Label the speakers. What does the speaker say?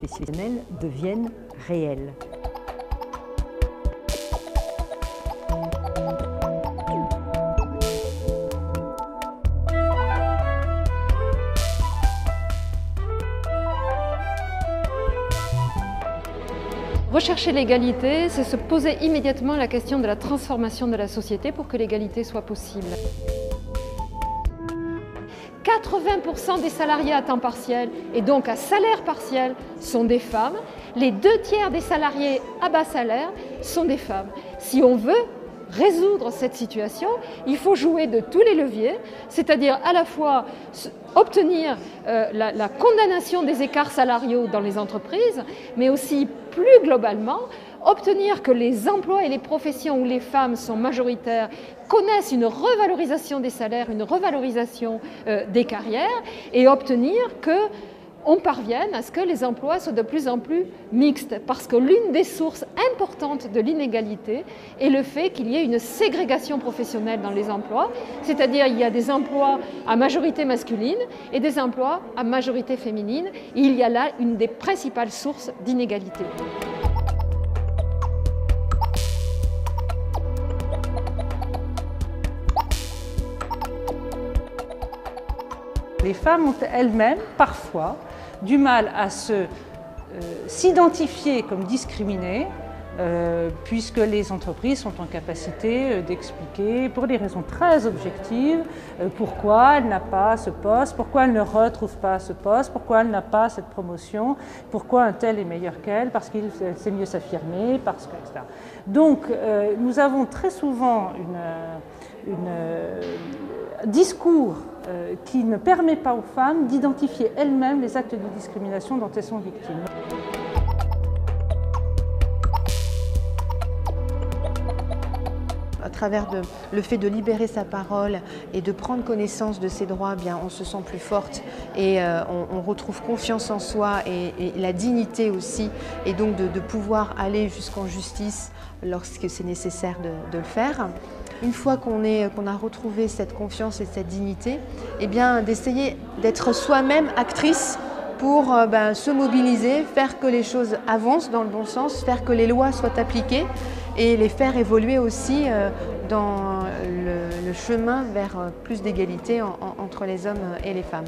Speaker 1: professionnels deviennent réels.
Speaker 2: Rechercher l'égalité, c'est se poser immédiatement la question de la transformation de la société pour que l'égalité soit possible. 80% des salariés à temps partiel et donc à salaire partiel sont des femmes. Les 2/3 des salariés à bas salaire sont des femmes. Si on veut résoudre cette situation, il faut jouer de tous les leviers, c'est-à-dire à la fois obtenir la condamnation des écarts salariaux dans les entreprises, mais aussi plus globalement, obtenir que les emplois et les professions où les femmes sont majoritaires connaissent une revalorisation des salaires, une revalorisation des carrières, et obtenir qu'on parvienne à ce que les emplois soient de plus en plus mixtes, parce que l'une des sources importantes de l'inégalité est le fait qu'il y ait une ségrégation professionnelle dans les emplois, c'est-à-dire il y a des emplois à majorité masculine et des emplois à majorité féminine, et il y a là une des principales sources d'inégalité.
Speaker 3: Les femmes ont elles-mêmes, parfois, du mal à s'identifier comme discriminées, puisque les entreprises sont en capacité d'expliquer, pour des raisons très objectives, pourquoi elle n'a pas ce poste, pourquoi elle ne retrouve pas ce poste, pourquoi elle n'a pas cette promotion, pourquoi un tel est meilleur qu'elle, parce qu'il sait mieux s'affirmer, parce que, etc. Donc, nous avons très souvent un discours qui ne permet pas aux femmes d'identifier elles-mêmes les actes de discrimination dont elles sont victimes.
Speaker 4: À travers le fait de libérer sa parole et de prendre connaissance de ses droits, bien, on se sent plus forte et on retrouve confiance en soi et la dignité aussi, et donc de pouvoir aller jusqu'en justice lorsque c'est nécessaire de le faire. Une fois qu'on a retrouvé cette confiance et cette dignité, eh bien, d'essayer d'être soi-même actrice pour se mobiliser, faire que les choses avancent dans le bon sens, faire que les lois soient appliquées et les faire évoluer aussi dans le chemin vers plus d'égalité entre les hommes et les femmes.